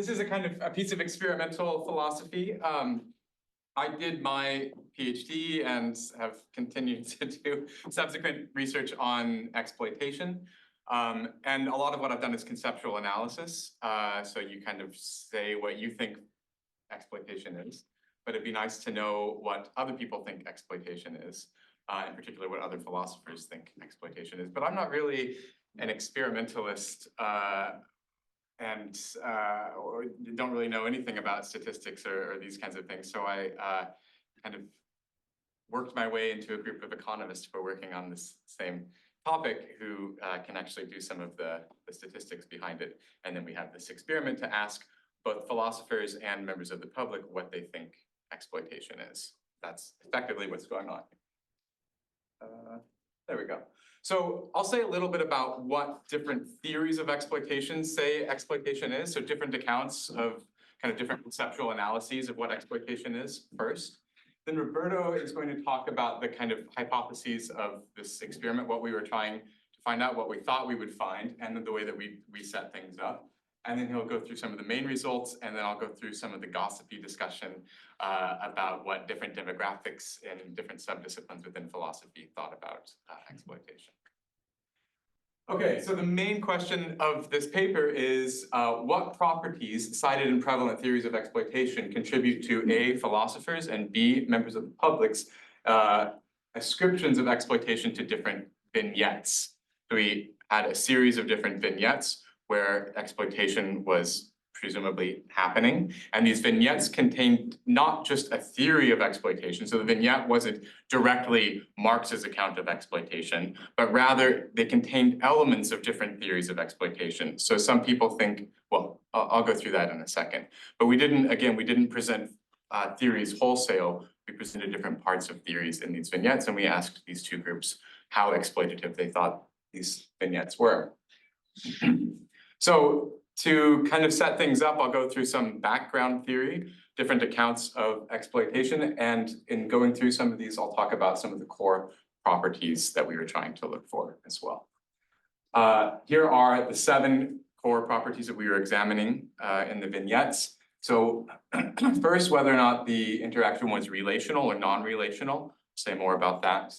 this is a kind of a piece of experimental philosophy. I did my PhD and have continued to do subsequent research on exploitation. And a lot of what I've done is conceptual analysis. So you kind of say what you think exploitation is, but it'd be nice to know what other people think exploitation is, in particular what other philosophers think exploitation is. But I'm not really an experimentalist or don't really know anything about statistics or these kinds of things. So I kind of worked my way into a group of economists who are working on this same topic who can actually do some of the statistics behind it. And then we have this experiment to ask both philosophers and members of the public what they think exploitation is. That's effectively what's going on. There we go. So I'll say a little bit about what different theories of exploitation say exploitation is. So different accounts of kind of different conceptual analyses of what exploitation is first. Then Roberto is going to talk about the kind of hypotheses of this experiment, what we were trying to find out, what we thought we would find, and then the way that we set things up. And then he'll go through some of the main results, and then I'll go through some of the gossipy discussion about what different demographics and different subdisciplines within philosophy thought about exploitation. Okay, so the main question of this paper is what properties cited in prevalent theories of exploitation contribute to A, philosophers, and B, members of the public's ascriptions of exploitation to different vignettes. So we had a series of different vignettes where exploitation was presumably happening. And these vignettes contained not just a theory of exploitation, so the vignette wasn't directly Marx's account of exploitation, but rather they contained elements of different theories of exploitation. So some people think, well, I'll go through that in a second. But we didn't present theories wholesale. We presented different parts of theories in these vignettes, and we asked these two groups how exploitative they thought these vignettes were. So to kind of set things up, I'll go through some background theory, different accounts of exploitation, and in going through some of these, I'll talk about some of the core properties that we were trying to look for as well. Here are the 7 core properties that we were examining in the vignettes. So first, whether or not the interaction was relational or non-relational. I'll say more about that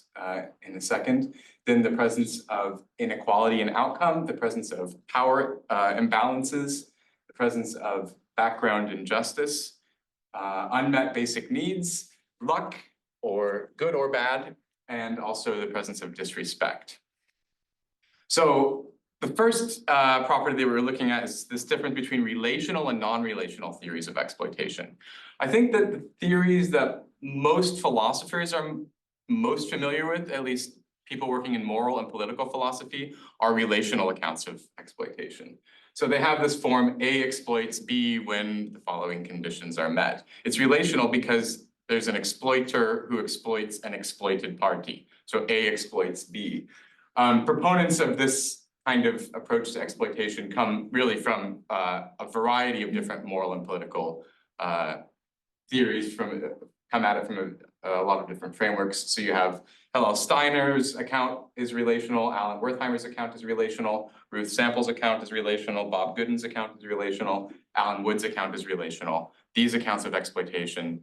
in a second. Then the presence of inequality in outcome, the presence of power imbalances, the presence of background injustice, unmet basic needs, luck, or good or bad, and also the presence of disrespect. So the first property that we were looking at is this difference between relational and non-relational theories of exploitation. I think that the theories that most philosophers are most familiar with, at least people working in moral and political philosophy, are relational accounts of exploitation. So they have this form, A exploits B when the following conditions are met. It's relational because there's an exploiter who exploits an exploited party. So A exploits B. Proponents of this kind of approach to exploitation come really from a variety of different moral and political theories come at it from a lot of different frameworks. So you have Hillel Steiner's account is relational, Alan Wertheimer's account is relational, Ruth Sample's account is relational, Bob Gooden's account is relational, Alan Wood's account is relational. These accounts of exploitation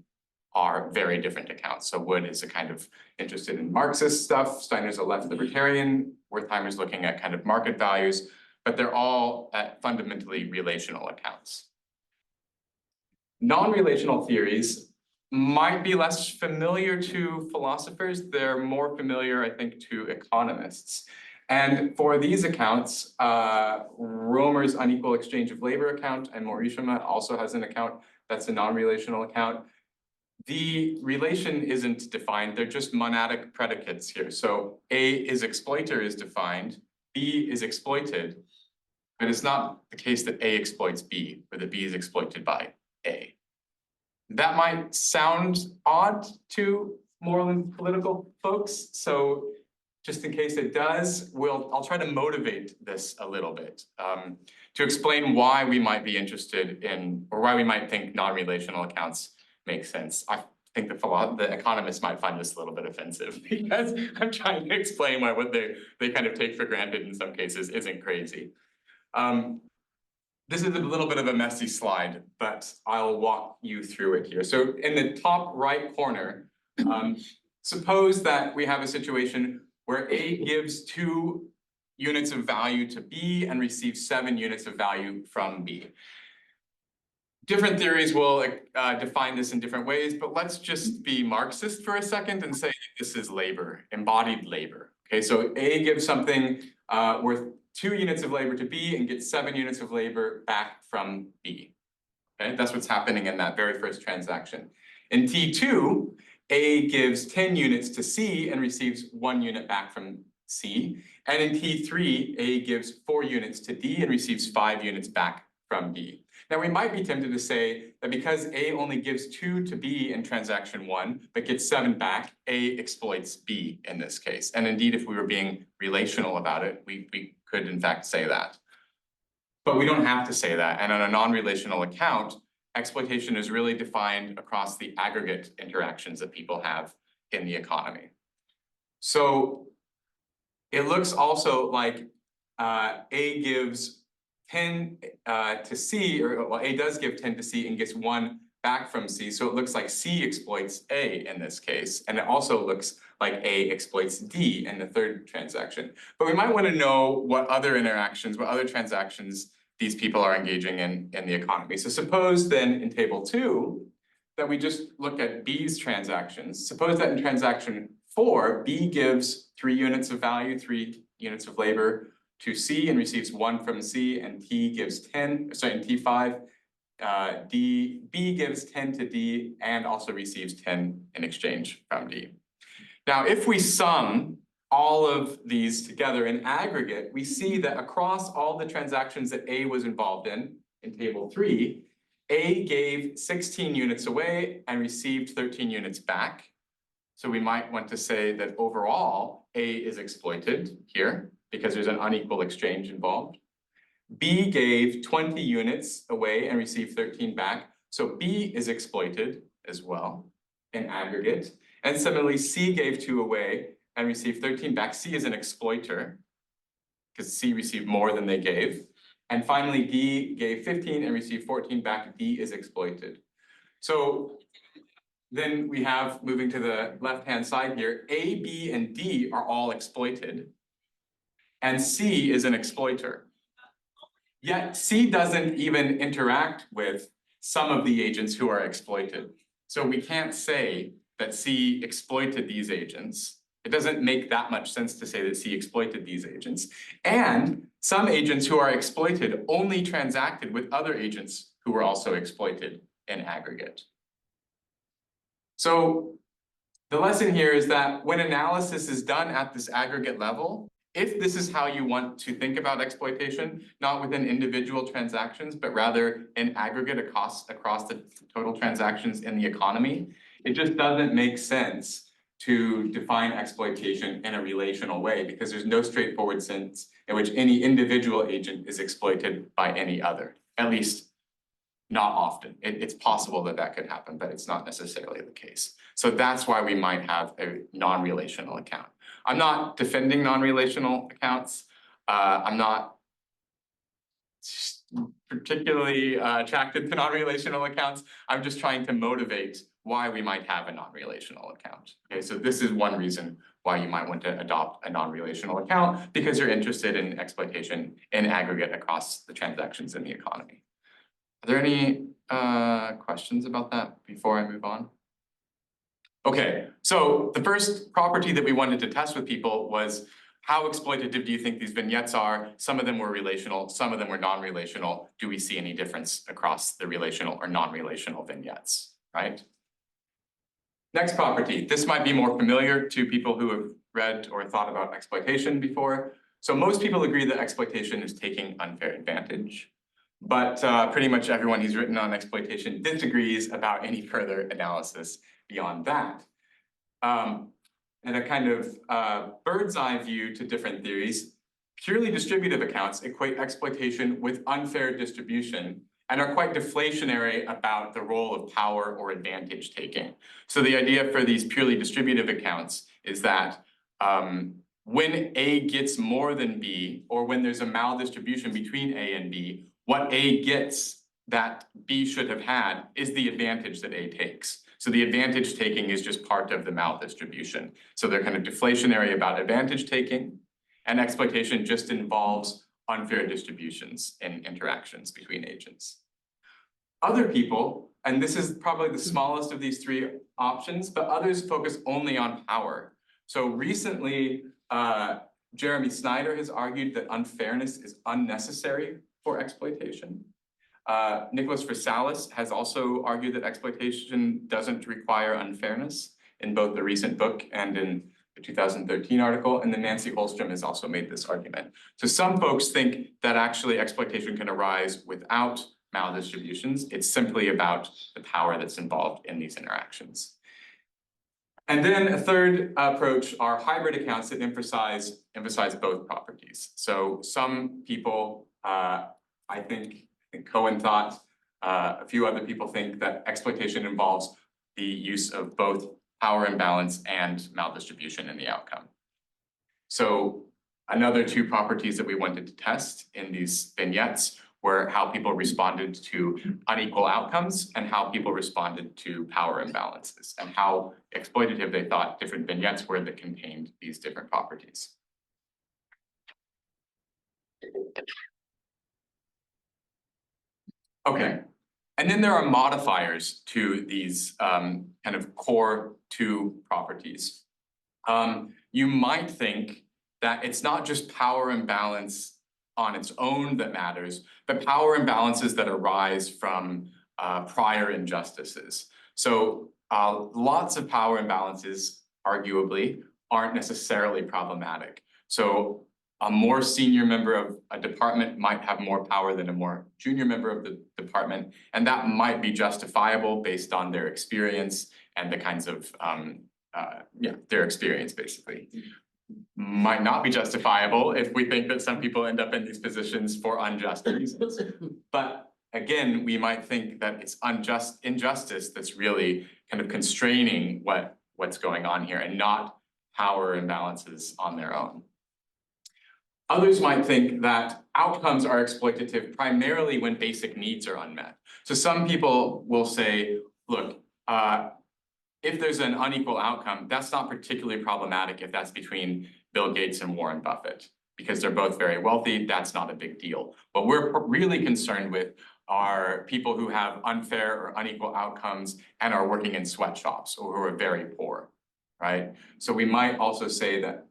are very different accounts. So Wood is a kind of interested in Marxist stuff, Steiner's a left libertarian, Wertheimer's looking at kind of market values, but they're all fundamentally relational accounts. Non-relational theories might be less familiar to philosophers. They're more familiar, I think, to economists. And for these accounts, Romer's unequal exchange of labor account and Morishima also has an account that's a non-relational account. The relation isn't defined. They're just monadic predicates here. So A is exploiter is defined, B is exploited, but it's not the case that A exploits B or that B is exploited by A. That might sound odd to moral and political folks. So just in case it does, I'll try to motivate this a little bit to explain why we might be interested in, or why we might think non-relational accounts make sense. I think the economists might find this a little bit offensive because I'm trying to explain why what they kind of take for granted in some cases isn't crazy. This is a little bit of a messy slide, but I'll walk you through it here. So in the top right corner, suppose that we have a situation where A gives 2 units of value to B and receives 7 units of value from B. Different theories will define this in different ways, but let's just be Marxist for a second and say this is labor, embodied labor. Okay, so A gives something worth 2 units of labor to B and gets 7 units of labor back from B. Okay, that's what's happening in that very first transaction. In T2, A gives 10 units to C and receives 1 unit back from C. And in T3, A gives 4 units to D and receives 5 units back from D. Now, we might be tempted to say that because A only gives 2 to B in transaction 1, but gets 7 back, A exploits B in this case. And indeed, if we were being relational about it, we could in fact say that. But we don't have to say that. And on a non-relational account, exploitation is really defined across the aggregate interactions that people have in the economy. So it looks also like A gives 10 to C, or well, A does give 10 to C and gets 1 back from C. So it looks like C exploits A in this case. And it also looks like A exploits D in the third transaction. But we might want to know what other interactions, what other transactions these people are engaging in the economy. So suppose then in table 2 that we just look at B's transactions. Suppose that in transaction 4, B gives 3 units of value, 3 units of labor to C and receives 1 from C, and T gives 10, sorry, in T5, B gives 10 to D and also receives 10 in exchange from D. Now, if we sum all of these together in aggregate, we see that across all the transactions that A was involved in table 3, A gave 16 units away and received 13 units back. So we might want to say that overall, A is exploited here because there's an unequal exchange involved. B gave 20 units away and received 13 back. So B is exploited as well in aggregate. And similarly, C gave 2 away and received 13 back. C is an exploiter because C received more than they gave. And finally, D gave 15 and received 14 back. D is exploited. So then we have, moving to the left-hand side here, A, B, and D are all exploited. And C is an exploiter. Yet C doesn't even interact with some of the agents who are exploited. So we can't say that C exploited these agents. It doesn't make that much sense to say that C exploited these agents. And some agents who are exploited only transacted with other agents who were also exploited in aggregate. So the lesson here is that when analysis is done at this aggregate level, if this is how you want to think about exploitation, not within individual transactions, but rather in aggregate across the total transactions in the economy, it just doesn't make sense to define exploitation in a relational way because there's no straightforward sense in which any individual agent is exploited by any other, at least not often. It's possible that that could happen, but it's not necessarily the case. So that's why we might have a non-relational account. I'm not defending non-relational accounts. I'm not particularly attracted to non-relational accounts. I'm just trying to motivate why we might have a non-relational account. Okay, so this is one reason why you might want to adopt a non-relational account because you're interested in exploitation in aggregate across the transactions in the economy. Are there any questions about that before I move on? Okay, so the first property that we wanted to test with people was how exploitative do you think these vignettes are? Some of them were relational, some of them were non-relational. Do we see any difference across the relational or non-relational vignettes, right? Next property, this might be more familiar to people who have read or thought about exploitation before. So most people agree that exploitation is taking unfair advantage. But pretty much everyone who's written on exploitation disagrees about any further analysis beyond that. And a kind of bird's eye view to different theories, purely distributive accounts equate exploitation with unfair distribution and are quite deflationary about the role of power or advantage taking. So the idea for these purely distributive accounts is that when A gets more than B, or when there's a maldistribution between A and B, what A gets that B should have had is the advantage that A takes. So the advantage taking is just part of the maldistribution. So they're kind of deflationary about advantage taking, and exploitation just involves unfair distributions in interactions between agents. Other people, and this is probably the smallest of these three options, but others focus only on power. So recently, Jeremy Snyder has argued that unfairness is unnecessary for exploitation. Nicholas Versalis has also argued that exploitation doesn't require unfairness in both the recent book and in the 2013 article, and then Nancy Holstrom has also made this argument. So some folks think that actually exploitation can arise without maldistributions. It's simply about the power that's involved in these interactions. And then a third approach are hybrid accounts that emphasize both properties. So some people, I think Cohen thought, a few other people think that exploitation involves the use of both power imbalance and maldistribution in the outcome. So another two properties that we wanted to test in these vignettes were how people responded to unequal outcomes and how people responded to power imbalances, and how exploitative they thought different vignettes were that contained these different properties. Okay, and then there are modifiers to these kind of core two properties. You might think that it's not just power imbalance on its own that matters, but power imbalances that arise from prior injustices. So lots of power imbalances, arguably, aren't necessarily problematic. So a more senior member of a department might have more power than a more junior member of the department, and that might be justifiable based on their experience and the kinds of, their experience, basically. Might not be justifiable if we think that some people end up in these positions for unjust reasons. But again, we might think that it's injustice that's really kind of constraining what's going on here, and not power imbalances on their own. Others might think that outcomes are exploitative primarily when basic needs are unmet. So some people will say, look, if there's an unequal outcome, that's not particularly problematic if that's between Bill Gates and Warren Buffett, because they're both very wealthy, that's not a big deal. What we're really concerned with are people who have unfair or unequal outcomes and are working in sweatshops or who are very poor, right? So we might also say that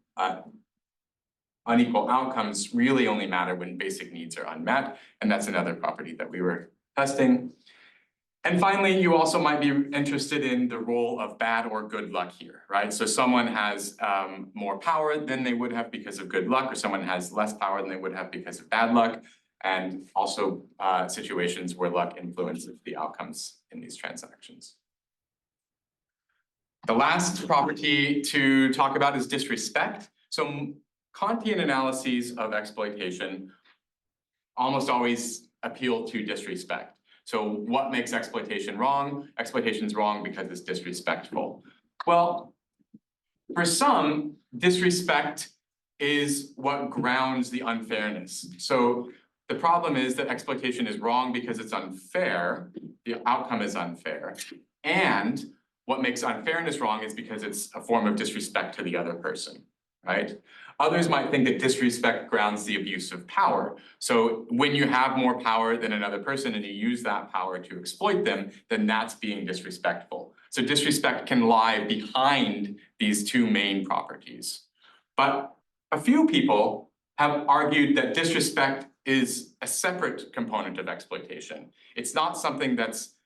unequal outcomes really only matter when basic needs are unmet, and that's another property that we were testing. And finally, you also might be interested in the role of bad or good luck here, right? So someone has more power than they would have because of good luck, or someone has less power than they would have because of bad luck, and also situations where luck influences the outcomes in these transactions. The last property to talk about is disrespect. So Kantian analyses of exploitation almost always appeal to disrespect. So what makes exploitation wrong? Exploitation's wrong because it's disrespectful. Well, for some, disrespect is what grounds the unfairness. So the problem is that exploitation is wrong because it's unfair, the outcome is unfair, and what makes unfairness wrong is because it's a form of disrespect to the other person, right? Others might think that disrespect grounds the abuse of power. So when you have more power than another person and you use that power to exploit them, then that's being disrespectful. So disrespect can lie behind these two main properties. But a few people have argued that disrespect is a separate component of exploitation. It's not something that's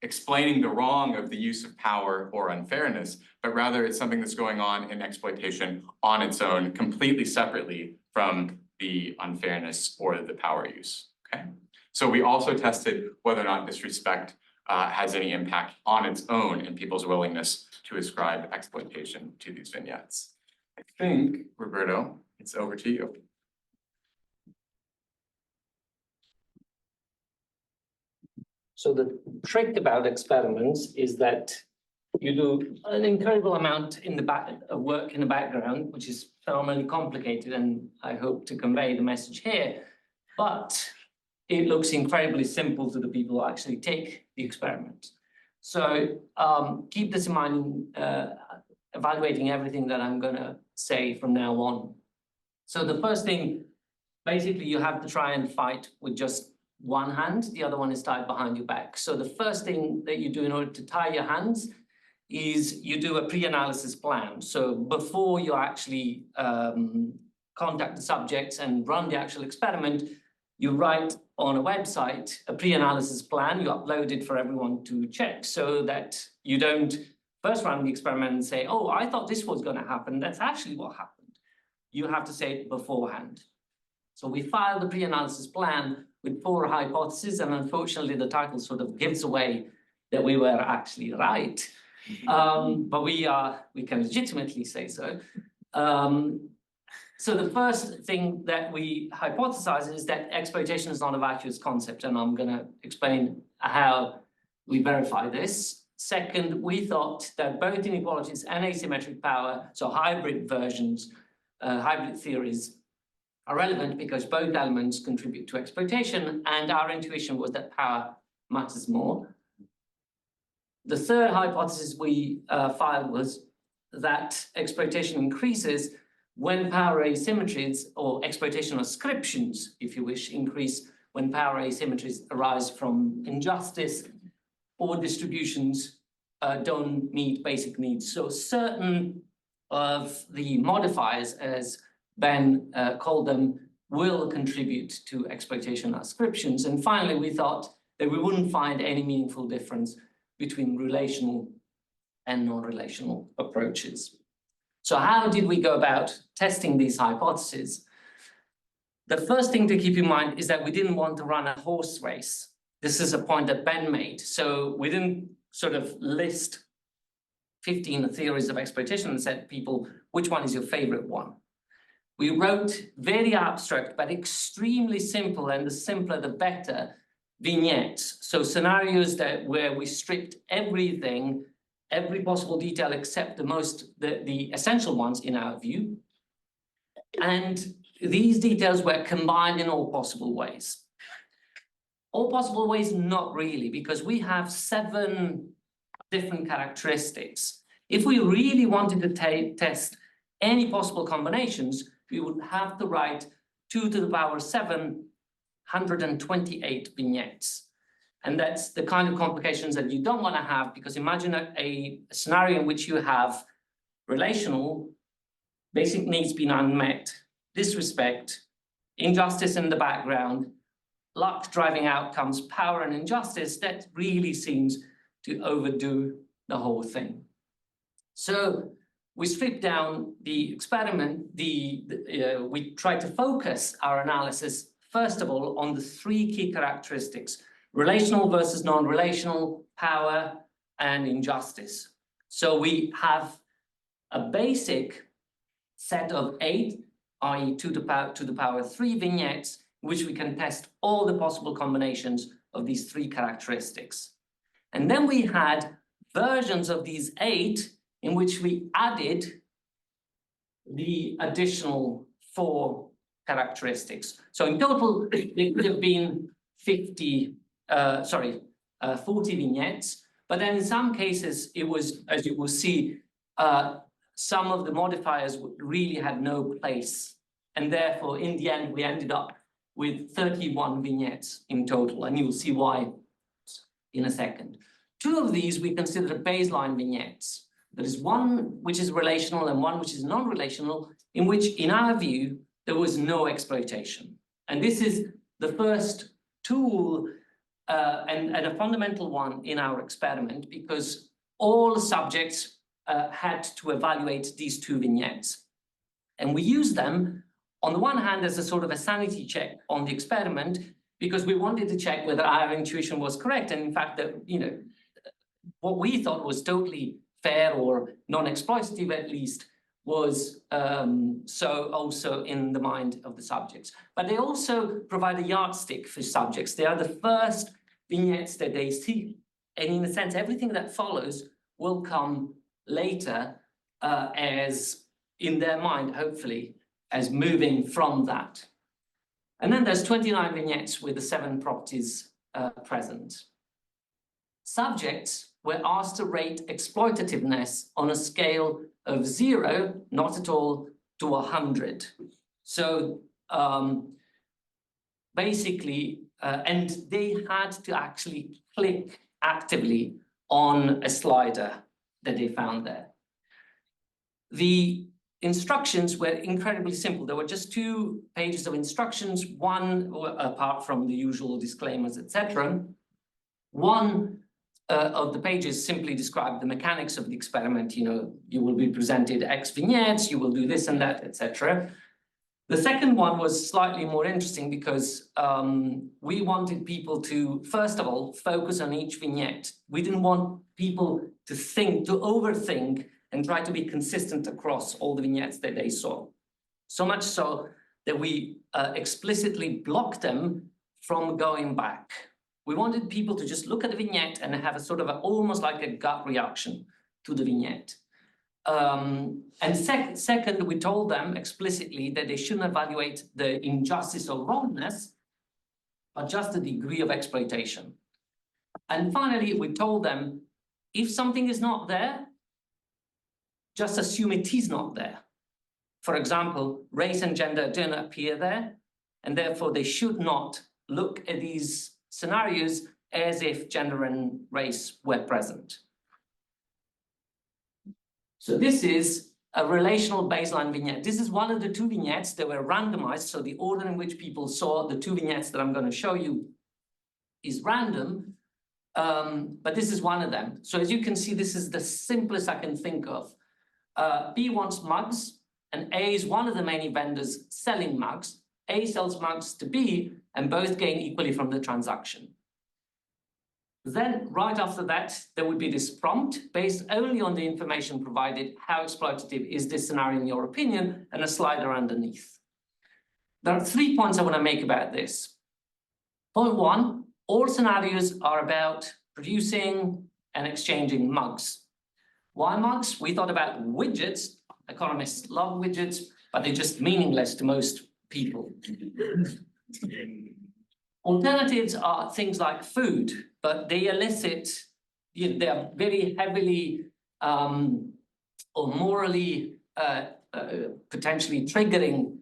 explaining the wrong of the use of power or unfairness, but rather it's something that's going on in exploitation on its own, completely separately from the unfairness or the power use, okay? So we also tested whether or not disrespect has any impact on its own in people's willingness to ascribe exploitation to these vignettes. I think, Roberto, it's over to you. So the trick about experiments is that you do an incredible amount in the work in the background, which is phenomenally complicated, and I hope to convey the message here. But it looks incredibly simple to the people who actually take the experiment. So keep this in mind, evaluating everything that I'm going to say from now on. So the first thing, basically, you have to try and fight with just one hand. The other one is tied behind your back. So the first thing that you do in order to tie your hands is you do a pre-analysis plan. So before you actually contact the subjects and run the actual experiment, you write on a website a pre-analysis plan. You upload it for everyone to check, so that you don't first run the experiment and say, oh, I thought this was going to happen. That's actually what happened. You have to say it beforehand. So we filed the pre-analysis plan with 4 hypotheses, and unfortunately the title sort of gives away that we were actually right. But we can legitimately say so. So the first thing that we hypothesize is that exploitation is not a vacuous concept, and I'm going to explain how we verify this. Second, we thought that both inequalities and asymmetric power, so hybrid versions, hybrid theories, are relevant because both elements contribute to exploitation, and our intuition was that power matters more. The third hypothesis we filed was that exploitation increases when power asymmetries, or exploitation ascriptions, if you wish, increase when power asymmetries arise from injustice or distributions don't meet basic needs. So certain of the modifiers, as Ben called them, will contribute to exploitation ascriptions. And finally, we thought that we wouldn't find any meaningful difference between relational and non-relational approaches. So how did we go about testing these hypotheses? The first thing to keep in mind is that we didn't want to run a horse race. This is a point that Ben made. So we didn't sort of list 15 theories of exploitation and said to people, which one is your favorite one? We wrote very abstract, but extremely simple, and the simpler the better, vignettes. So scenarios where we stripped everything, every possible detail except the essential ones in our view. And these details were combined in all possible ways. All possible ways, not really, because we have 7 different characteristics. If we really wanted to test any possible combinations, we would have to write 2 to the power 7, 128 vignettes. And that's the kind of complications that you don't want to have, because imagine a scenario in which you have relational, basic needs being unmet, disrespect, injustice in the background, luck driving outcomes, power and injustice. That really seems to overdo the whole thing. So we stripped down the experiment. We tried to focus our analysis, first of all, on the 3 key characteristics: relational versus non-relational, power, and injustice. So we have a basic set of 8, i.e. 2 to the power 3 vignettes, which we can test all the possible combinations of these 3 characteristics. And then we had versions of these 8 in which we added the additional 4 characteristics. So in total, it could have been 40 vignettes, but then in some cases, it was, as you will see, some of the modifiers really had no place. And therefore, in the end, we ended up with 31 vignettes in total, and you'll see why in a second. 2 of these we consider baseline vignettes. There is one which is relational and one which is non-relational, in which, in our view, there was no exploitation. And this is the first tool and a fundamental one in our experiment, because all subjects had to evaluate these 2 vignettes. And we use them, on the one hand, as a sort of a sanity check on the experiment, because we wanted to check whether our intuition was correct. And in fact, that, you know, what we thought was totally fair or non-exploitative, at least, was so also in the mind of the subjects. But they also provide a yardstick for subjects. They are the first vignettes that they see. And in a sense, everything that follows will come later as, in their mind, hopefully, as moving from that. And then there's 29 vignettes with the 7 properties present. Subjects were asked to rate exploitativeness on a scale of 0, not at all, to 100. So basically, and they had to actually click actively on a slider that they found there. The instructions were incredibly simple. There were just 2 pages of instructions, one apart from the usual disclaimers, etc. One of the pages simply described the mechanics of the experiment. You know, you will be presented X vignettes, you will do this and that, etc. The second one was slightly more interesting because we wanted people to, first of all, focus on each vignette. We didn't want people to overthink and try to be consistent across all the vignettes that they saw. So much so that we explicitly blocked them from going back. We wanted people to just look at the vignette and have a sort of almost like a gut reaction to the vignette. And second, we told them explicitly that they shouldn't evaluate the injustice or wrongness, but just the degree of exploitation. And finally, we told them, if something is not there, just assume it is not there. For example, race and gender don't appear there, and therefore they should not look at these scenarios as if gender and race were present. So this is a relational baseline vignette. This is one of the 2 vignettes that were randomized, so the order in which people saw the 2 vignettes that I'm going to show you is random, but this is one of them. So as you can see, this is the simplest I can think of. B wants mugs, and A is one of the many vendors selling mugs. A sells mugs to B, and both gain equally from the transaction. Then, right after that, there would be this prompt based only on the information provided. How exploitative is this scenario in your opinion? And a slider underneath. There are 3 points I want to make about this. Point 1, all scenarios are about producing and exchanging mugs. Why mugs? We thought about widgets. Economists love widgets, but they're just meaningless to most people. Alternatives are things like food, but they elicit, they are very heavily or morally potentially triggering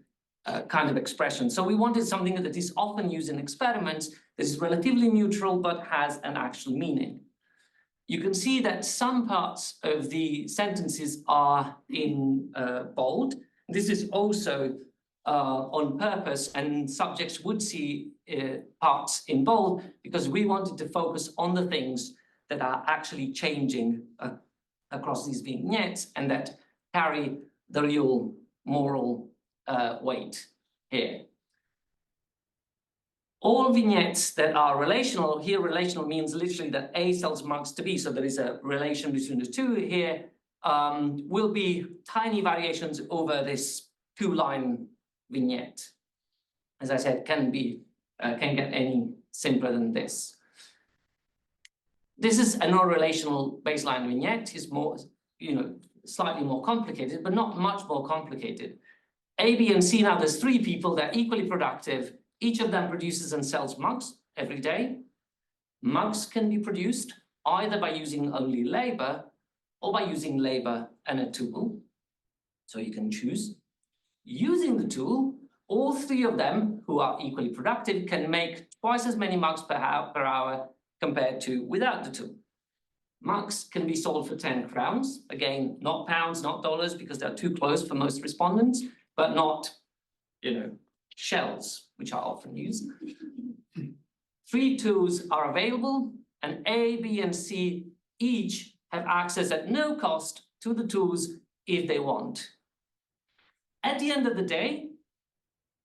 kind of expression. So we wanted something that is often used in experiments that is relatively neutral but has an actual meaning. You can see that some parts of the sentences are in bold. This is also on purpose, and subjects would see parts in bold because we wanted to focus on the things that are actually changing across these vignettes and that carry the real moral weight here. All vignettes that are relational, here relational means literally that A sells mugs to B, so there is a relation between the 2 here, will be tiny variations over this 2-line vignette. As I said, can get any simpler than this. This is a non-relational baseline vignette. It's more, slightly more complicated, but not much more complicated. A, B, and C, now there's 3 people that are equally productive. Each of them produces and sells mugs every day. Mugs can be produced either by using only labor or by using labor and a tool. So you can choose. Using the tool, all 3 of them who are equally productive can make twice as many mugs per hour compared to without the tool. Mugs can be sold for 10 crowns. Again, not pounds, not dollars, because they're too close for most respondents, but not, shells, which are often used. 3 tools are available, and A, B, and C each have access at no cost to the tools if they want. At the end of the day,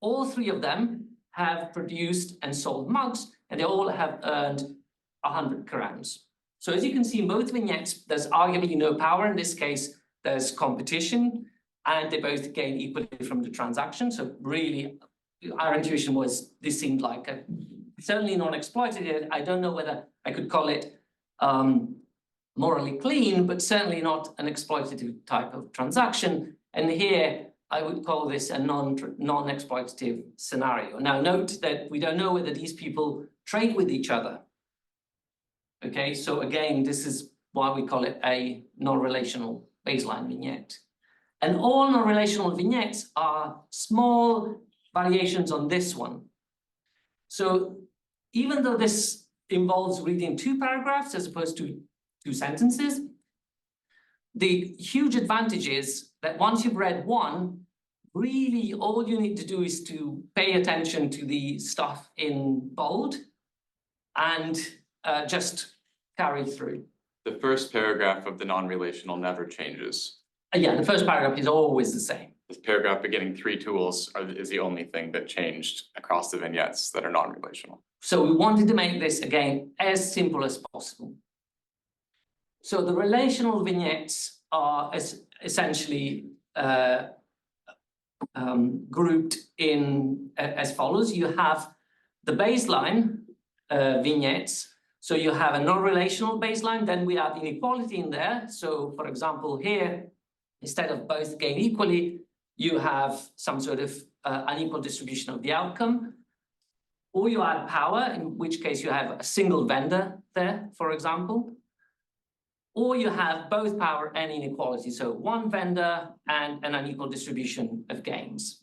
all 3 of them have produced and sold mugs, and they all have earned 100 crowns. So as you can see in both vignettes, there's arguably no power. In this case, there's competition, and they both gain equally from the transaction. So really, our intuition was this seemed like a certainly non-exploitative. I don't know whether I could call it morally clean, but certainly not an exploitative type of transaction. And here I would call this a non-exploitative scenario. Now note that we don't know whether these people trade with each other. Okay, so again, this is why we call it a non-relational baseline vignette. And all non-relational vignettes are small variations on this one. So even though this involves reading 2 paragraphs as opposed to 2 sentences, the huge advantage is that once you've read one, really all you need to do is to pay attention to the stuff in bold and just carry through. The first paragraph of the non-relational never changes. Yeah, the first paragraph is always the same. This paragraph beginning 3 tools is the only thing that changed across the vignettes that are non-relational. So we wanted to make this, again, as simple as possible. So the relational vignettes are essentially grouped in as follows. You have the baseline vignettes. So you have a non-relational baseline, then we have inequality in there. So for example, here, instead of both gain equally, you have some sort of unequal distribution of the outcome. Or you add power, in which case you have a single vendor there, for example. Or you have both power and inequality, so one vendor and an unequal distribution of gains.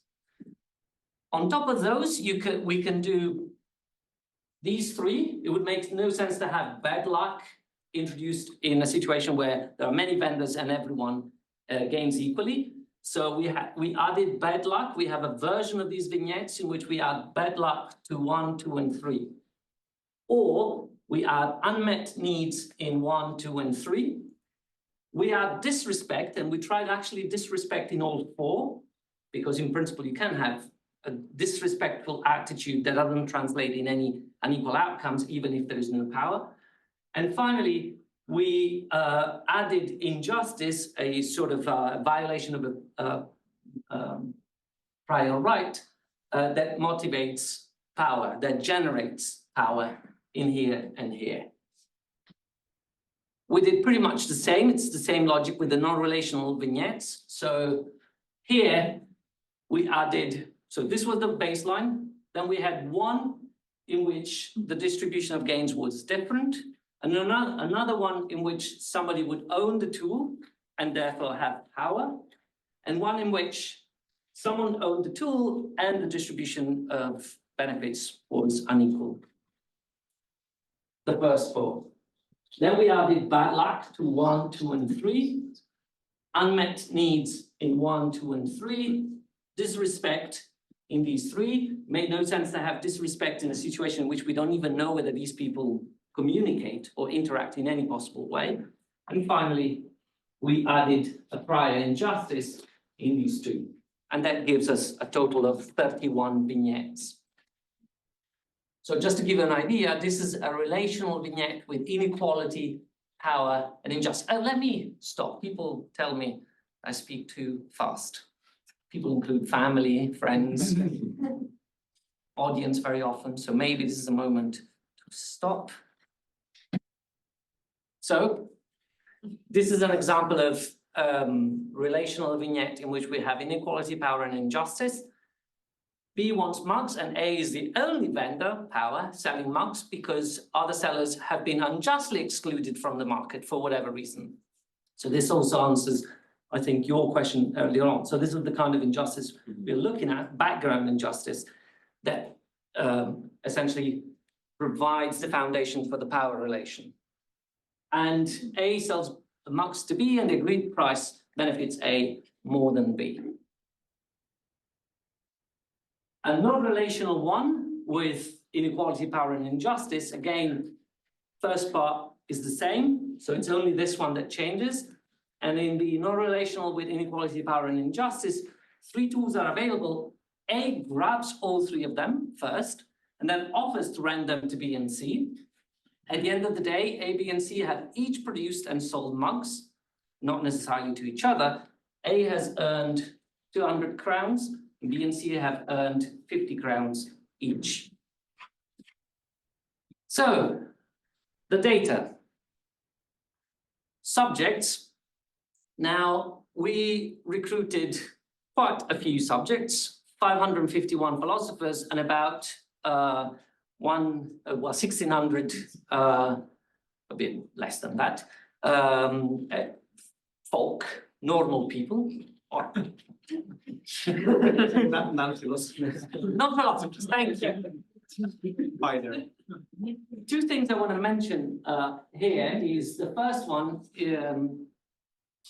On top of those, we can do these 3. It would make no sense to have bad luck introduced in a situation where there are many vendors and everyone gains equally. So we added bad luck. We have a version of these vignettes in which we add bad luck to 1, 2, and 3. Or we add unmet needs in 1, 2, and 3. We add disrespect, and we tried actually disrespect in all 4, because in principle you can have a disrespectful attitude that doesn't translate in any unequal outcomes, even if there is no power. And finally, we added injustice, a sort of violation of a prior right that motivates power, that generates power in here and here. We did pretty much the same. It's the same logic with the non-relational vignettes. So here we added, so this was the baseline. Then we had one in which the distribution of gains was different, and another one in which somebody would own the tool and therefore have power, and one in which someone owned the tool and the distribution of benefits was unequal. The first 4. Then we added bad luck to 1, 2, and 3, unmet needs in 1, 2, and 3, disrespect in these 3. Made no sense to have disrespect in a situation in which we don't even know whether these people communicate or interact in any possible way. And finally, we added a prior injustice in these 2. And that gives us a total of 31 vignettes. So just to give you an idea, this is a relational vignette with inequality, power, and injustice. Let me stop. People tell me I speak too fast. People include family, friends, audience very often. So maybe this is a moment to stop. So this is an example of relational vignette in which we have inequality, power, and injustice. B wants mugs, and A is the only vendor, power, selling mugs because other sellers have been unjustly excluded from the market for whatever reason. So this also answers, I think, your question earlier on. So this is the kind of injustice we're looking at, background injustice, that essentially provides the foundation for the power relation. And A sells the mugs to B, and the agreed price benefits A more than B. A non-relational one with inequality, power, and injustice, again, first part is the same, so it's only this one that changes. And in the non-relational with inequality, power, and injustice, 3 tools are available. A grabs all 3 of them first, and then offers to rent them to B and C. At the end of the day, A, B, and C have each produced and sold mugs, not necessarily to each other. A has earned 200 crowns, B and C have earned 50 crowns each. So, the data. Subjects. Now, we recruited quite a few subjects, 551 philosophers, and about 1,600, a bit less than that, folk, normal people. Non-philosophers. Non-philosophers, thank you. Binary. Two things I want to mention here is the first one,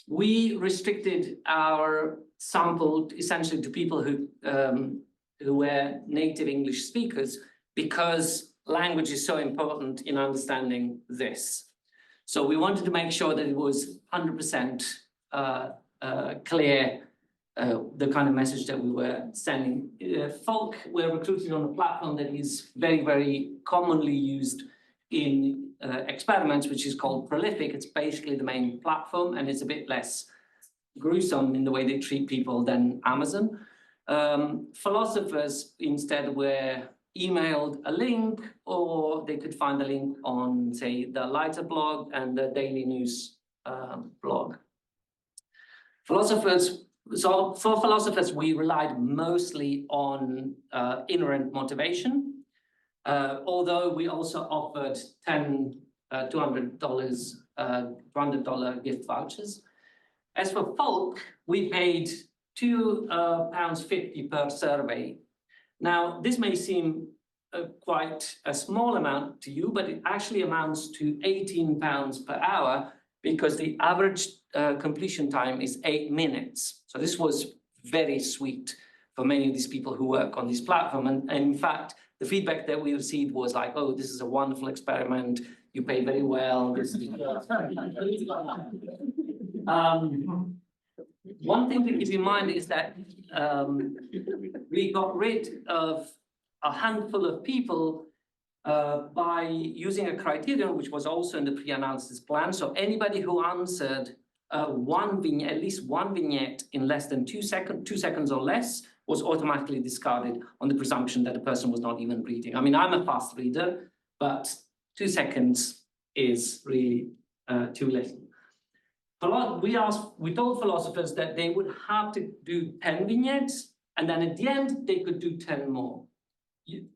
we restricted our sample essentially to people who were native English speakers because language is so important in understanding this. So we wanted to make sure that it was 100% clear the kind of message that we were sending. Folk were recruited on a platform that is very, very commonly used in experiments, which is called Prolific. It's basically the main platform, and it's a bit less gruesome in the way they treat people than Amazon. Philosophers instead were emailed a link, or they could find the link on, say, the Lighter blog and the Daily News blog. So for philosophers, we relied mostly on inherent motivation, although we also offered $200 gift vouchers. As for folk, we paid £2.50 per survey. Now, this may seem quite a small amount to you, but it actually amounts to £18 per hour because the average completion time is 8 minutes. So this was very sweet for many of these people who work on this platform. And in fact, the feedback that we received was like, oh, this is a wonderful experiment. You pay very well. One thing to keep in mind is that we got rid of a handful of people by using a criterion which was also in the pre-analysis plan. So anybody who answered at least one vignette in less than 2 seconds or less was automatically discarded on the presumption that the person was not even reading. I mean, I'm a fast reader, but 2 seconds is really too little. We told philosophers that they would have to do 10 vignettes, and then at the end, they could do 10 more.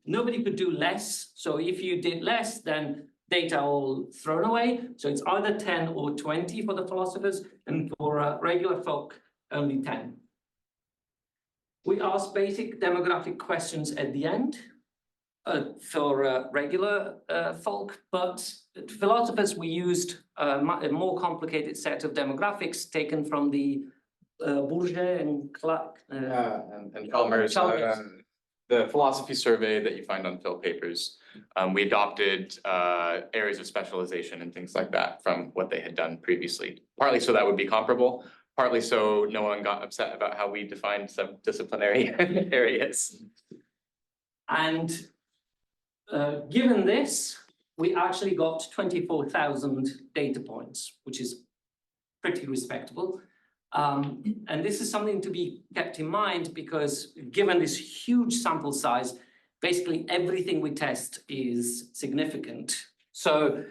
Nobody could do less. So if you did less, then data all thrown away. So it's either 10 or 20 for the philosophers, and for regular folk, only 10. We asked basic demographic questions at the end for regular folk, but philosophers, we used a more complicated set of demographics taken from the Bourget and Chalmers, the philosophy survey that you find on Phil papers. We adopted areas of specialization and things like that from what they had done previously, partly so that would be comparable, partly so no one got upset about how we defined some disciplinary areas. And given this, we actually got 24,000 data points, which is pretty respectable. And this is something to be kept in mind because given this huge sample size, basically everything we test is significant. So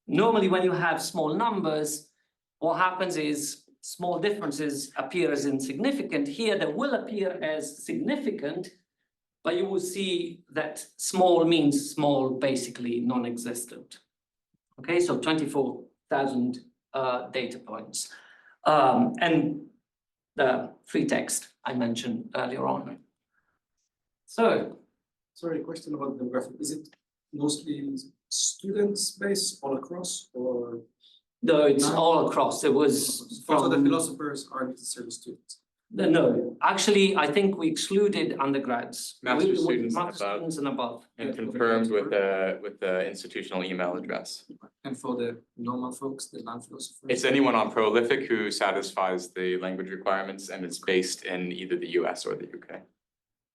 normally when you have small numbers, what happens is small differences appear as insignificant. Here they will appear as significant, but you will see that small means small, basically non-existent. Okay, so 24,000 data points. And the free text I mentioned earlier on. So, Sorry, question about demographic. Is it mostly students based all across, or no, it's all across. It was also from the philosophers aren't necessarily students? No, actually, I think we excluded undergrads. Master's students and master's above. students and above. And confirmed with the institutional email address. And for the normal folks, the non-philosophers? It's anyone on Prolific who satisfies the language requirements, and it's based in either the US or the UK.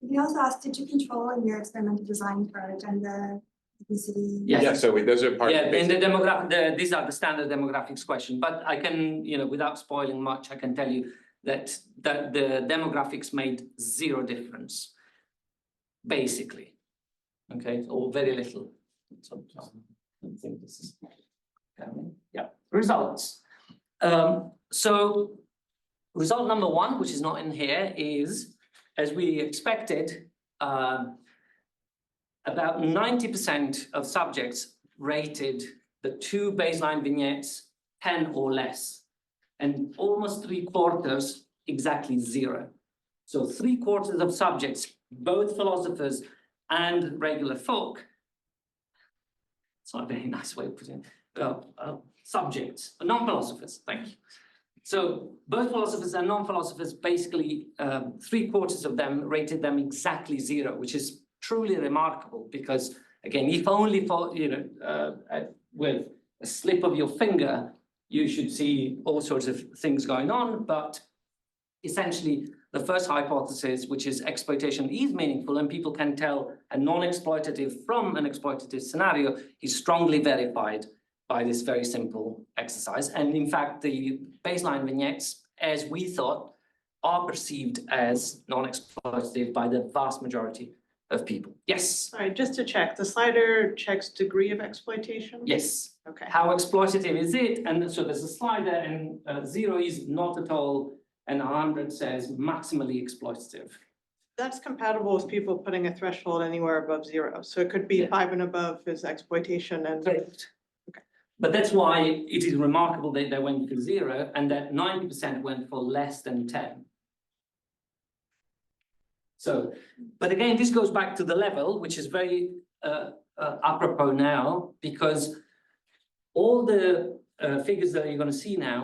We also asked, did you control in your experimental design for agenda, ethnicity? Yes. Yeah, so those are part Yeah, of in the the demographic, these are the standard demographics question, but I can, without spoiling much, I can tell you that the demographics made zero difference, basically. Okay, or very little. So, I think this is, yeah, results. So result number one, which is not in here, is, as we expected, about 90% of subjects rated the two baseline vignettes 10 or less, and almost 3/4 exactly 0. So 3/4 of subjects, both philosophers and regular folk, it's not a very nice way of putting it, subjects, non-philosophers, thank you. So both philosophers and non-philosophers, basically 3/4 of them rated them exactly 0, which is truly remarkable because, again, if only for, with a slip of your finger, you should see all sorts of things going on, but essentially the first hypothesis, which is exploitation is meaningful and people can tell a non-exploitative from an exploitative scenario, is strongly verified by this very simple exercise. And in fact, the baseline vignettes, as we thought, are perceived as non-exploitative by the vast majority of people. Yes? Sorry, just to check, the slider checks degree of exploitation? Yes. Okay. How exploitative is it? And so there's a slider, and 0 is not at all, and 100 says maximally exploitative. That's compatible with people putting a threshold anywhere above 0. So it could be Yeah. 5 and above is exploitation and. Correct. Okay. But that's why it is remarkable that they went for 0 and that 90% went for less than 10. So, but again, this goes back to the level, which is very apropos now, because all the figures that you're going to see now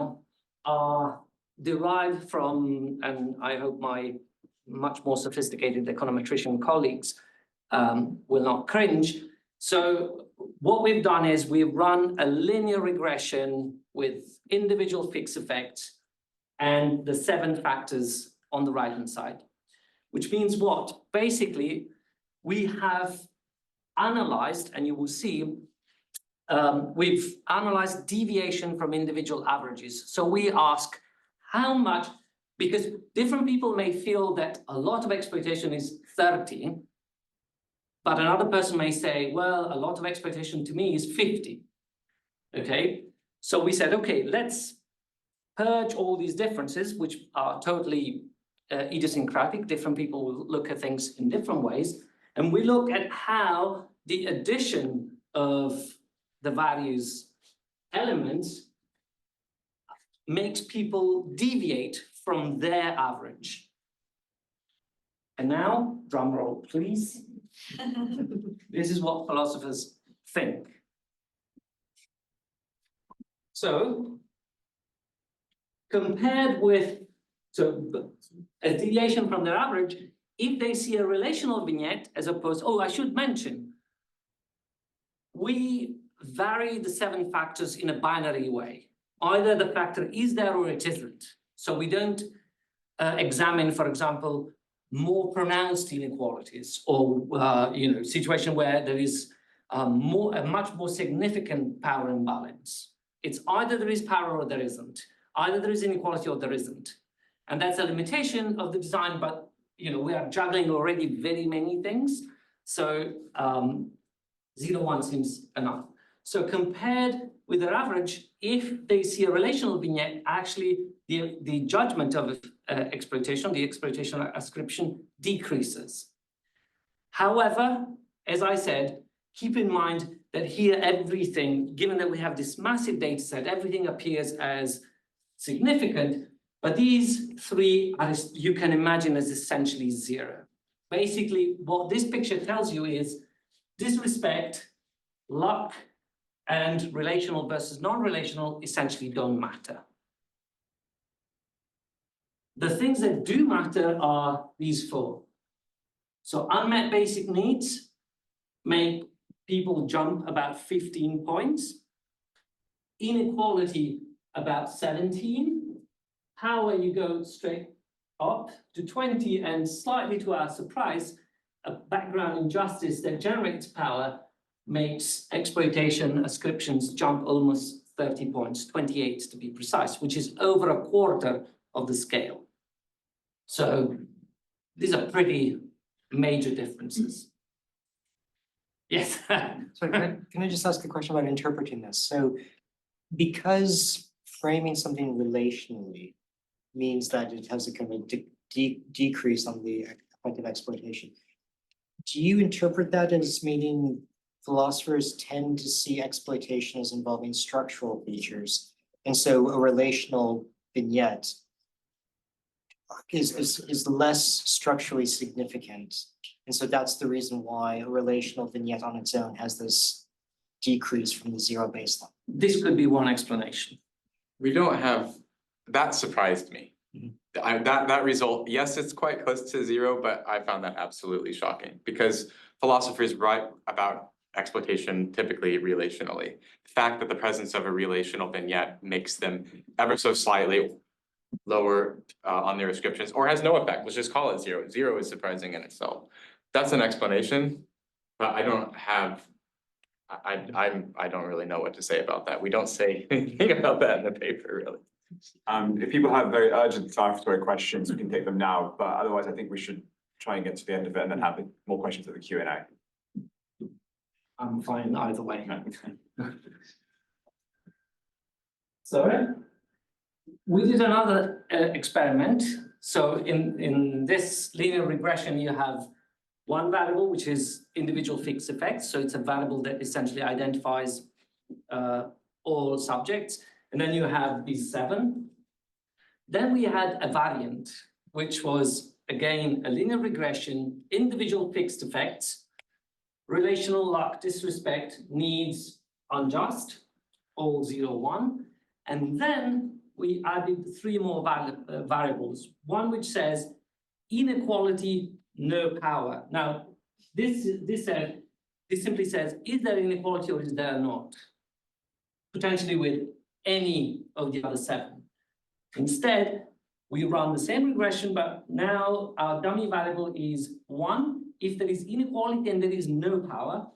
are derived from, and I hope my much more sophisticated econometrician colleagues will not cringe. So what we've done is we've run a linear regression with individual fixed effects and the 7 factors on the right-hand side. Which means what? Basically, we have analyzed, and you will see, we've analyzed deviation from individual averages. So we ask how much, because different people may feel that a lot of exploitation is 30, but another person may say, well, a lot of exploitation to me is 50. Okay, so we said, okay, let's purge all these differences, which are totally idiosyncratic. Different people will look at things in different ways. And we look at how the addition of the values elements makes people deviate from their average. And now, drum roll, please. This is what philosophers think. So, compared with a deviation from their average, if they see a relational vignette as opposed, oh, I should mention, we vary the 7 factors in a binary way. Either the factor is there or it isn't. So we don't examine, for example, more pronounced inequalities or situation where there is a much more significant power imbalance. It's either there is power or there isn't. Either there is inequality or there isn't. And that's a limitation of the design, but we are juggling already very many things. So 0, 1 seems enough. So compared with their average, if they see a relational vignette, actually the judgment of exploitation, the exploitation ascription decreases. However, as I said, keep in mind that here everything, given that we have this massive data set, everything appears as significant. But these 3 are, you can imagine, as essentially 0. Basically, what this picture tells you is disrespect, luck, and relational versus non-relational essentially don't matter. The things that do matter are these 4. So unmet basic needs make people jump about 15 points. Inequality about 17. Power, you go straight up to 20, and slightly to our surprise, a background injustice that generates power makes exploitation ascriptions jump almost 30 points, 28 to be precise, which is over 1/4 of the scale. So these are pretty major differences. Yes. So can I just ask a question about interpreting this? So because framing something relationally means that it has a kind of decrease on the effective exploitation. Do you interpret that as meaning philosophers tend to see exploitation as involving structural features? And so a relational vignette is less structurally significant. And so that's the reason why a relational vignette on its own has this decrease from the zero baseline. This could be one explanation. We don't have, that surprised me. Mhm. That result, yes, it's quite close to zero, but I found that absolutely shocking because philosophers write about exploitation typically relationally. The fact that the presence of a relational vignette makes them ever so slightly lower on their ascriptions or has no effect, let's just call it zero. Zero is surprising in itself. That's an explanation, but I don't have, I don't really know what to say about that. We don't say anything about that in the paper, really. If people have very urgent clarificatory questions, we can take them now, but otherwise I think we should try and get to the end of it and then have more questions at the Q&A. I'm fine either way. So we did another experiment. So in this linear regression, you have one variable, which is individual fixed effects. So it's a variable that essentially identifies all subjects. And then you have these 7. Then we had a variant, which was, again, a linear regression, individual fixed effects, relational luck, disrespect, needs, unjust, all 0, 1. And then we added 3 more variables. One which says inequality, no power. Now, this simply says, is there inequality or is there not? Potentially with any of the other 7. Instead, we run the same regression, but now our dummy variable is 1 if there is inequality and there is no power.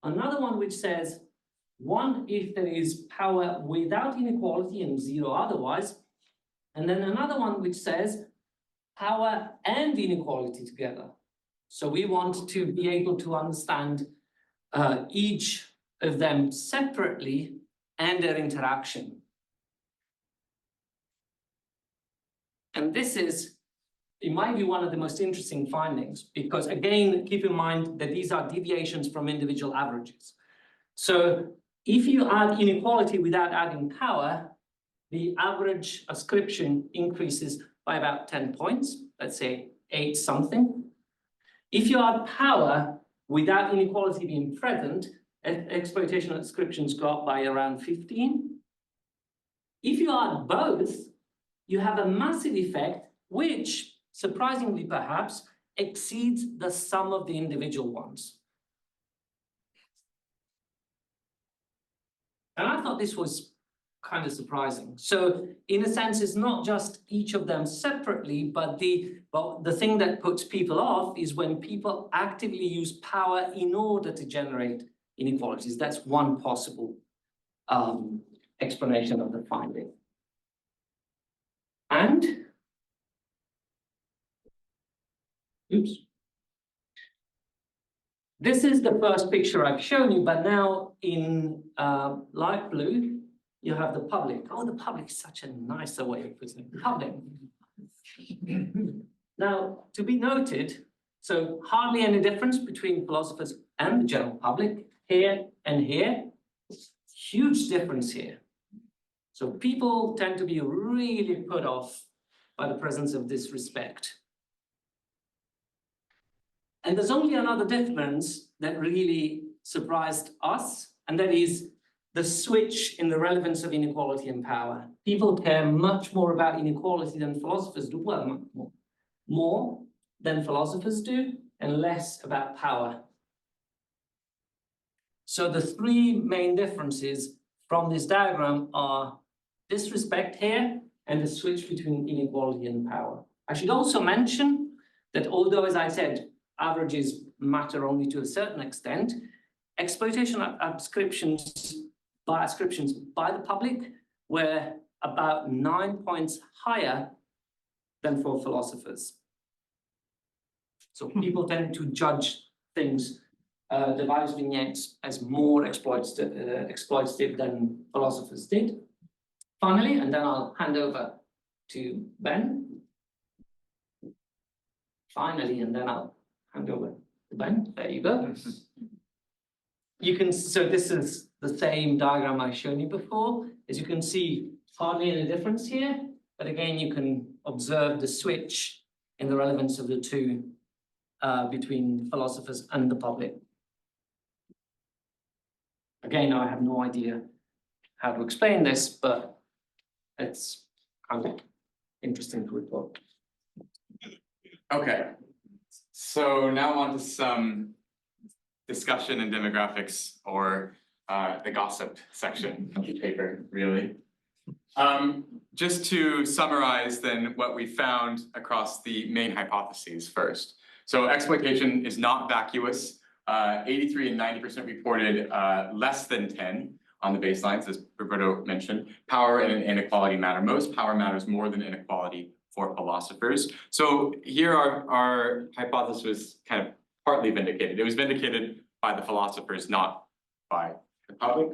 Another one which says 1 if there is power without inequality and 0 otherwise. And then another one which says power and inequality together. So we want to be able to understand each of them separately and their interaction. And this is, in my view, one of the most interesting findings, because again, keep in mind that these are deviations from individual averages. So if you add inequality without adding power, the average ascription increases by about 10 points, let's say 8 something. If you add power without inequality being present, exploitation ascriptions go up by around 15. If you add both, you have a massive effect, which, surprisingly perhaps, exceeds the sum of the individual ones. And I thought this was kind of surprising. So in a sense, it's not just each of them separately, but the thing that puts people off is when people actively use power in order to generate inequalities. That's one possible explanation of the finding. And, oops. This is the first picture I've shown you, but now in light blue, you have the public. Oh, the public is such a nicer way of putting it. Public. Now, to be noted, so hardly any difference between philosophers and the general public here and here. Huge difference here. So people tend to be really put off by the presence of disrespect. And there's only another difference that really surprised us, and that is the switch in the relevance of inequality and power. People care much more about inequality than philosophers do, well, much more than philosophers do, and less about power. So the 3 main differences from this diagram are disrespect here and the switch between inequality and power. I should also mention that although, as I said, averages matter only to a certain extent, exploitation ascriptions by the public were about 9 points higher than for philosophers. So people tend to judge things, the values vignettes, as more exploitative than philosophers did. Finally, and then I'll hand over to Ben. Finally, and then I'll hand over to Ben. There you go. You can, so this is the same diagram I've shown you before. As you can see, hardly any difference here, but again, you can observe the switch in the relevance of the two between philosophers and the public. Again, I have no idea how to explain this, but it's kind of interesting to report. Okay, so now on to some discussion in demographics, or the gossip section of the paper, really. Just to summarize then what we found across the main hypotheses first. So exploitation is not vacuous. 83 and 90% reported less than 10 on the baselines, as Roberto mentioned. Power and inequality matter most. Power matters more than inequality for philosophers. So here our hypothesis was kind of partly vindicated. It was vindicated by the philosophers, not by the public.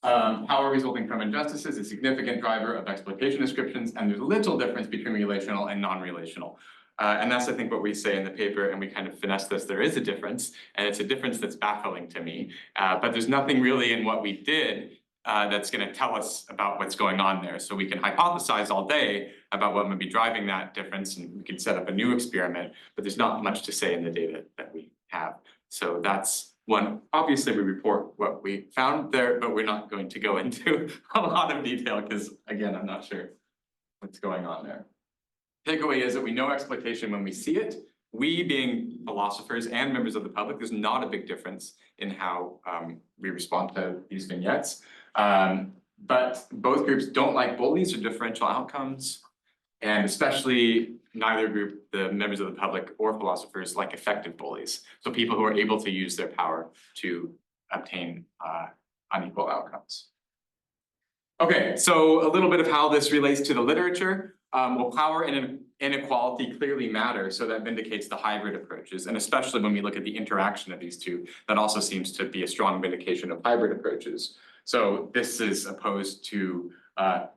Power resulting from injustices is a significant driver of exploitation ascriptions, and there's little difference between relational and non-relational. And that's, I think, what we say in the paper, and we kind of finesse this. There is a difference, and it's a difference that's baffling to me. But there's nothing really in what we did that's going to tell us about what's going on there. So we can hypothesize all day about what might be driving that difference, and we can set up a new experiment, but there's not much to say in the data that we have. So that's one. Obviously, we report what we found there, but we're not going to go into a lot of detail because, again, I'm not sure what's going on there. Takeaway is that we know exploitation when we see it. We, being philosophers and members of the public, there's not a big difference in how we respond to these vignettes. But both groups don't like bullies or differential outcomes, and especially neither group, the members of the public or philosophers, like effective bullies. So people who are able to use their power to obtain unequal outcomes. Okay, so a little bit of how this relates to the literature. Well, power and inequality clearly matter, so that vindicates the hybrid approaches, and especially when we look at the interaction of these two, that also seems to be a strong vindication of hybrid approaches. So this is opposed to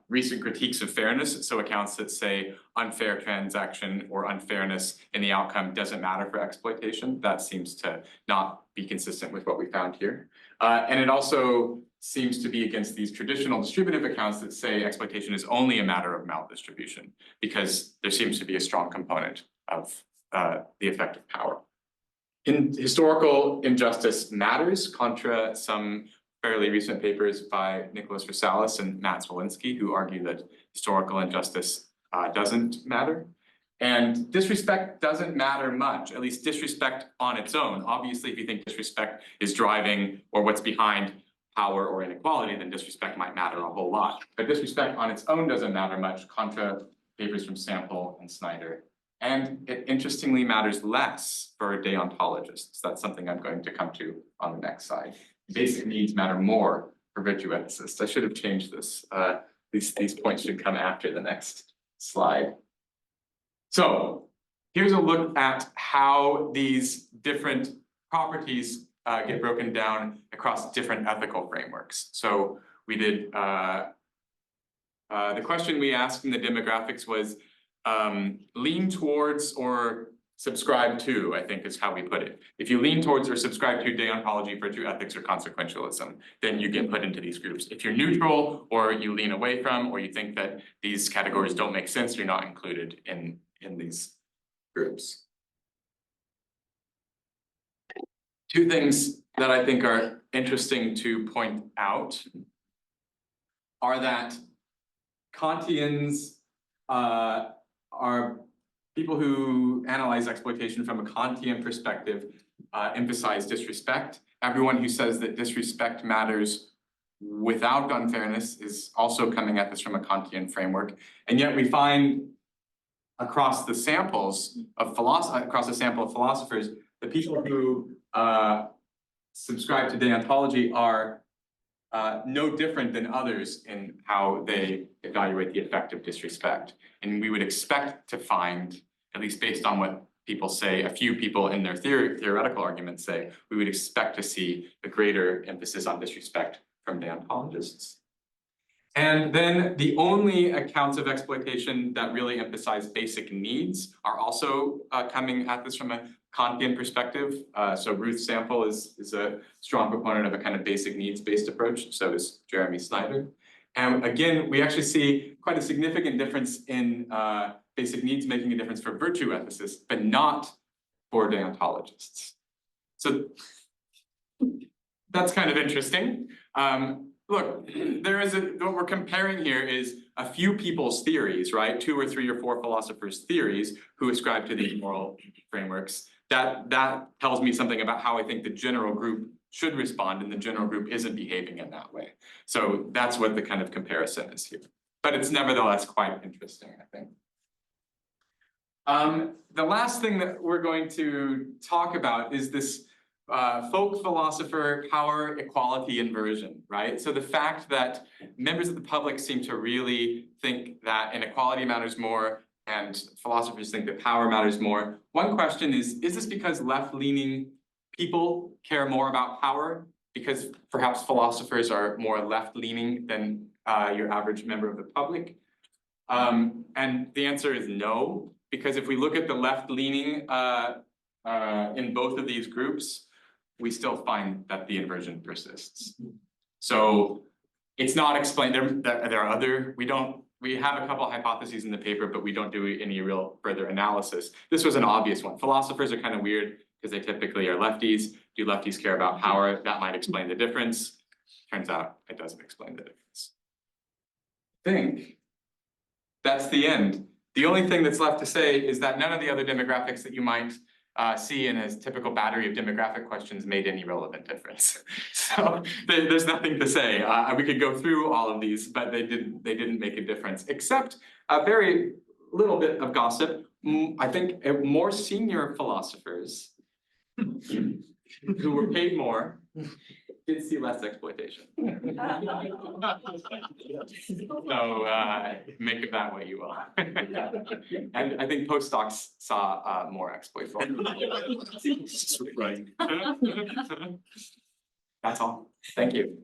recent critiques of fairness, so accounts that say unfair transaction or unfairness in the outcome doesn't matter for exploitation. That seems to not be consistent with what we found here. And it also seems to be against these traditional distributive accounts that say exploitation is only a matter of maldistribution, because there seems to be a strong component of the effect of power. In historical injustice matters, contra some fairly recent papers by Nicholas Versailles and Matt Zwolinski, who argue that historical injustice doesn't matter. And disrespect doesn't matter much, at least disrespect on its own. Obviously, if you think disrespect is driving or what's behind power or inequality, then disrespect might matter a whole lot. But disrespect on its own doesn't matter much, contra papers from Sample and Snyder. And it interestingly matters less for deontologists. That's something I'm going to come to on the next slide. Basic needs matter more for virtue ethicists. I should have changed this. These points should come after the next slide. So here's a look at how these different properties get broken down across different ethical frameworks. So we did, the question we asked in the demographics was lean towards or subscribe to, I think is how we put it. If you lean towards or subscribe to deontology, virtue ethics, or consequentialism, then you get put into these groups. If you're neutral, or you lean away from, or you think that these categories don't make sense, you're not included in these groups. Two things that I think are interesting to point out are that Kantians are people who analyze exploitation from a Kantian perspective emphasize disrespect. Everyone who says that disrespect matters without unfairness is also coming at this from a Kantian framework. And yet we find across the samples of philosophers, the people who subscribe to deontology are no different than others in how they evaluate the effect of disrespect. And we would expect to find, at least based on what people say, a few people in their theoretical arguments say, we would expect to see a greater emphasis on disrespect from deontologists. And then the only accounts of exploitation that really emphasize basic needs are also coming at this from a Kantian perspective. So Ruth Sample is a strong proponent of a kind of basic needs-based approach, so is Jeremy Snyder. And again, we actually see quite a significant difference in basic needs making a difference for virtue ethicists, but not for deontologists. So that's kind of interesting. Look, what we're comparing here is a few people's theories, right? 2 or 3 or 4 philosophers' theories who ascribe to these moral frameworks. That tells me something about how I think the general group should respond, and the general group isn't behaving in that way. So that's what the kind of comparison is here. But it's nevertheless quite interesting, I think. The last thing that we're going to talk about is this folk philosopher power equality inversion, right? So the fact that members of the public seem to really think that inequality matters more and philosophers think that power matters more. One question is this because left-leaning people care more about power? Because perhaps philosophers are more left-leaning than your average member of the public? And the answer is no, because if we look at the left-leaning in both of these groups, we still find that the inversion persists. So it's not explained. There are other, we have a couple of hypotheses in the paper, but we don't do any real further analysis. This was an obvious one. Philosophers are kind of weird because they typically are lefties. Do lefties care about power? That might explain the difference. Turns out it doesn't explain the difference. I think that's the end. The only thing that's left to say is that none of the other demographics that you might see in a typical battery of demographic questions made any relevant difference. So there's nothing to say. We could go through all of these, but they didn't make a difference, except a very little bit of gossip. I think more senior philosophers who were paid more did see less exploitation. So make of that what you will. And I think postdocs saw more exploitation. Right. That's all. Thank you.